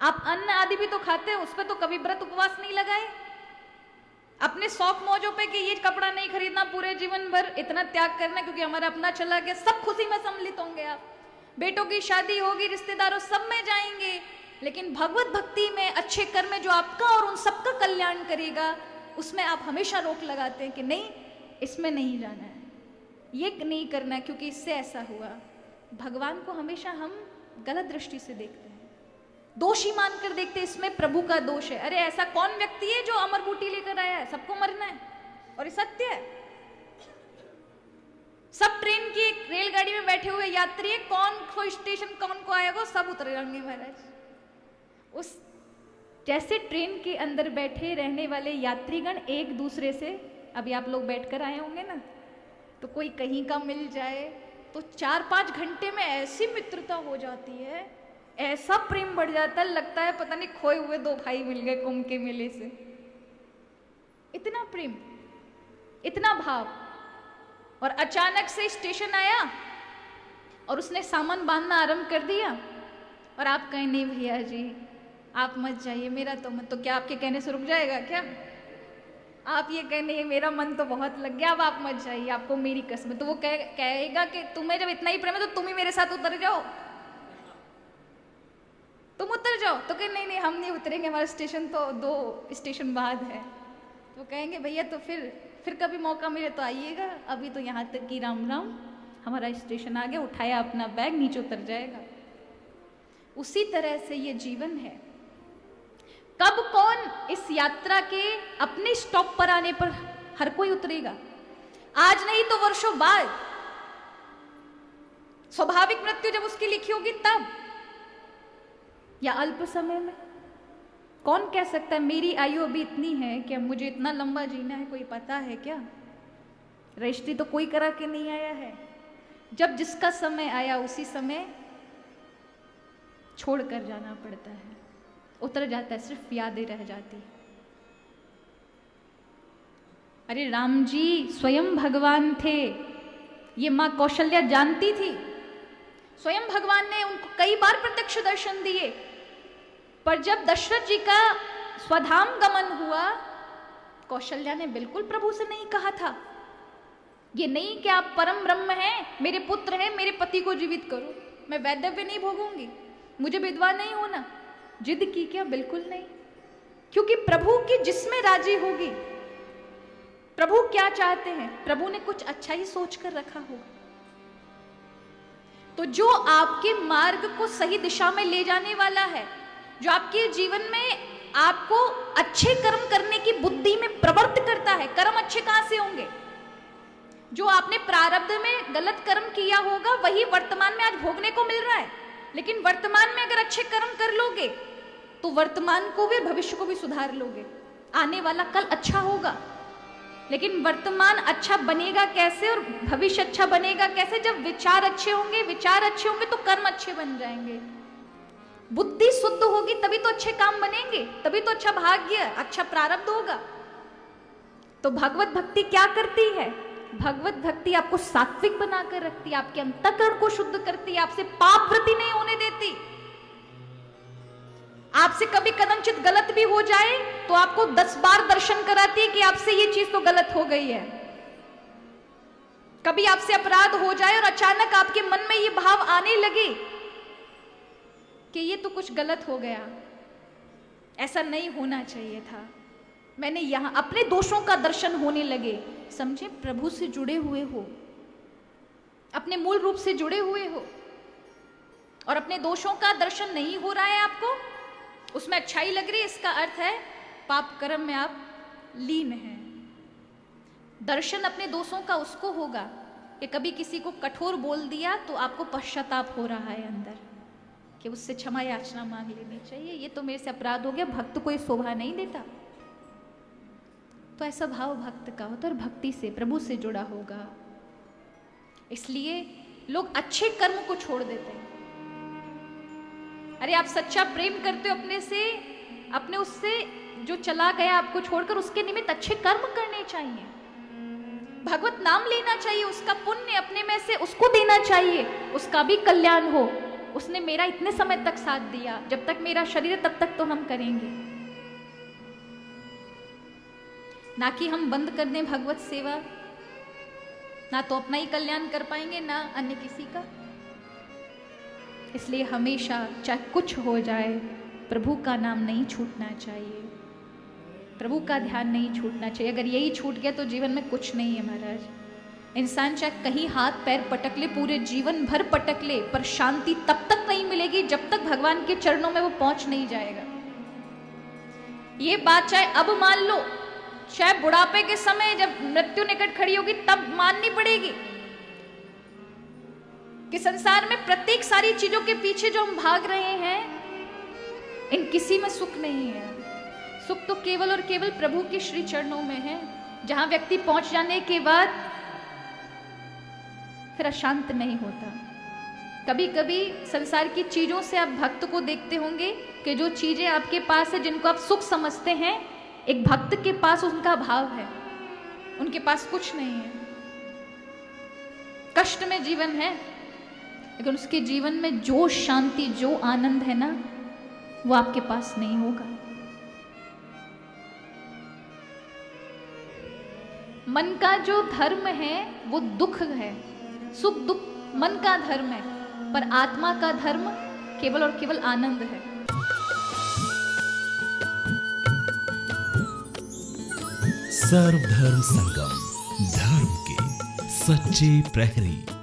आप अन्न आदि भी तो खाते हैं, उस पर तो कभी व्रत उपवास नहीं लगाए। अपने शौक मौजों पे कि ये कपड़ा नहीं खरीदना पूरे जीवन भर, इतना त्याग करना क्योंकि हमारा अपना चला गया, सब खुशी में सम्मिलित होंगे आप। बेटों की शादी होगी, रिश्तेदारों सब में जाएंगे, लेकिन भगवत भक्ति में, अच्छे कर्म में जो आपका और उन सबका कल्याण करेगा, उसमें आप हमेशा रोक लगाते हैं कि नहीं, इसमें नहीं जाना है, ये नहीं करना है, क्योंकि इससे ऐसा हुआ। भगवान को हमेशा हम गलत दृष्टि से देखते हैं, दोषी मानकर देखते हैं, इसमें प्रभु का दोष है। अरे ऐसा कौन व्यक्ति है जो अमर बूटी लेकर आया है? सबको मरना है, और ये सत्य है। सब ट्रेन की एक रेलगाड़ी में बैठे हुए यात्री है, कौन को स्टेशन कौन को आएगा, सब उतर जाएंगे महाराज। उस जैसे ट्रेन के अंदर बैठे रहने वाले यात्रीगण एक दूसरे से, अभी आप लोग बैठकर आए होंगे ना, तो कोई कहीं का मिल जाए तो 4-5 घंटे में ऐसी मित्रता हो जाती है, ऐसा प्रेम बढ़ जाता है, लगता है पता नहीं खोए हुए दो भाई मिल गए कुंभ के मेले से। इतना प्रेम, इतना भाव। और अचानक से स्टेशन आया और उसने सामान बांधना आरंभ कर दिया, और आप कहें नहीं भैया जी आप मत जाइए, मेरा तो मन, तो क्या आपके कहने से रुक जाएगा क्या? आप ये कहें नहीं मेरा मन तो बहुत लग गया, अब आप मत जाइए, आपको मेरी कसम। तो वो कहेगा कि तुम्हें जब इतना ही प्रेम है तो तुम ही मेरे साथ उतर जाओ, तुम उतर जाओ। तो कहे नहीं नहीं हम नहीं उतरेंगे, हमारा स्टेशन तो 2 स्टेशन बाद है। तो कहेंगे भैया तो फिर कभी मौका मिले तो आइएगा, अभी तो यहाँ तक कि राम राम, हमारा स्टेशन आ गया, उठाया अपना बैग, नीचे उतर जाएगा। उसी तरह से ये जीवन है। कब कौन इस यात्रा के अपने स्टॉप पर आने पर हर कोई उतरेगा, आज नहीं तो वर्षों बाद, स्वाभाविक मृत्यु जब उसकी लिखी होगी तब, या अल्प समय में। कौन कह सकता है मेरी आयु अभी इतनी है कि मुझे इतना लंबा जीना है, कोई पता है क्या? रजिस्ट्री तो कोई करा के नहीं आया है। जब जिसका समय आया उसी समय छोड़ कर जाना पड़ता है, उतर जाता है, सिर्फ यादें रह जाती। अरे राम जी स्वयं भगवान थे, ये मां कौशल्या जानती थी। स्वयं भगवान ने उनको कई बार प्रत्यक्ष दर्शन दिए, पर जब दशरथ जी का स्वधाम गमन हुआ, कौशल्या ने बिल्कुल प्रभु से नहीं कहा था, ये नहीं कि आप परम ब्रह्म हैं, मेरे पुत्र हैं, मेरे पति को जीवित करो, मैं वैधव्य नहीं भोगूंगी, मुझे विधवा नहीं होना। जिद की क्या? बिल्कुल नहीं, क्योंकि प्रभु की जिसमें राजी होगी। प्रभु क्या चाहते हैं? प्रभु ने कुछ अच्छा ही सोच कर रखा होगा। तो जो आपके मार्ग को सही दिशा में ले जाने वाला है, जो आपके जीवन में आपको अच्छे कर्म करने की बुद्धि में प्रवृत्त करता है। कर्म अच्छे कहां से होंगे? जो आपने प्रारब्ध में गलत कर्म किया होगा वही वर्तमान में आज भोगने को मिल रहा है। लेकिन वर्तमान में अगर अच्छे कर्म कर लोगे तो वर्तमान को भी, भविष्य को भी सुधार लोगे, आने वाला कल अच्छा होगा। लेकिन वर्तमान अच्छा बनेगा कैसे और भविष्य अच्छा बनेगा कैसे? जब विचार अच्छे होंगे, विचार अच्छे होंगे तो कर्म अच्छे बन जाएंगे। बुद्धि शुद्ध होगी तभी तो अच्छे काम बनेंगे, तभी तो अच्छा भाग्य, अच्छा प्रारब्ध होगा। तो भगवत भक्ति क्या करती है? भगवत भक्ति आपको सात्विक बनाकर रखती है, आपके अंतःकरण को शुद्ध करती है, आपसे पाप वृत्ति नहीं होने देती। आपसे कभी कदमचित गलत भी हो जाए तो आपको 10 बार दर्शन कराती है कि आपसे ये चीज तो गलत हो गई है। कभी आपसे अपराध हो जाए और अचानक आपके मन में ये भाव आने लगे कि ये तो कुछ गलत हो गया, ऐसा नहीं होना चाहिए था, मैंने यहां अपने दोषों का दर्शन होने लगे। समझे? प्रभु से जुड़े हुए हो, अपने मूल रूप से जुड़े हुए हो, और अपने दोषों का दर्शन नहीं हो रहा है आपको, उसमें अच्छाई लग रही है, इसका अर्थ है पाप कर्म में आप लीन हैं। दर्शन अपने दोषों का उसको होगा कि कभी किसी को कठोर बोल दिया तो आपको पश्चाताप हो रहा है अंदर कि उससे क्षमा याचना मांग लेनी चाहिए, ये तो मेरे से अपराध हो गया। भक्त को ये शोभा नहीं देता। तो ऐसा भाव भक्त का होता है और भक्ति से, प्रभु से जुड़ा होगा। इसलिए लोग अच्छे कर्म को छोड़ देते हैं। अरे आप सच्चा प्रेम करते हो अपने से, अपने उससे जो चला गया आपको छोड़कर, उसके निमित्त अच्छे कर्म करने चाहिए, भगवत नाम लेना चाहिए, उसका पुण्य अपने में से उसको देना चाहिए, उसका भी कल्याण हो। उसने मेरा इतने समय तक साथ दिया, जब तक मेरा शरीर है तब तक तो हम करेंगे। ना कि हम बंद कर दें भगवत सेवा, ना तो अपना ही कल्याण कर पाएंगे ना अन्य किसी का। इसलिए हमेशा चाहे कुछ हो जाए प्रभु का नाम नहीं छूटना चाहिए, प्रभु का ध्यान नहीं छूटना चाहिए। अगर यही छूट गया तो जीवन में कुछ नहीं है महाराज। इंसान चाहे कहीं हाथ पैर पटक ले, पूरे जीवन भर पटक ले, पर शांति तब तक नहीं मिलेगी जब तक भगवान के चरणों में वो पहुंच नहीं जाएगा। ये बात चाहे अब मान लो, चाहे बुढ़ापे के समय जब मृत्यु निकट खड़ी होगी तब माननी पड़ेगी कि संसार में प्रत्येक सारी चीजों के पीछे जो हम भाग रहे हैं, इन किसी में सुख नहीं है। सुख तो केवल और केवल प्रभु के श्री चरणों में है, जहां व्यक्ति पहुंच जाने के बाद फिर अशांत नहीं होता। कभी कभी संसार की चीजों से आप भक्त को देखते होंगे कि जो चीजें आपके पास है, जिनको आप सुख समझते हैं, एक भक्त के पास उनका भाव है, उनके पास कुछ नहीं है। कष्ट में जीवन है, लेकिन उसके जीवन में जो शांति, जो आनंद है ना, वो आपके पास नहीं होगा। मन का जो धर्म है वो दुख है, सुख दुख मन का धर्म है, पर आत्मा का धर्म केवल और केवल आनंद है। सर्वधर्म संगम, धर्म के सच्चे प्रहरी।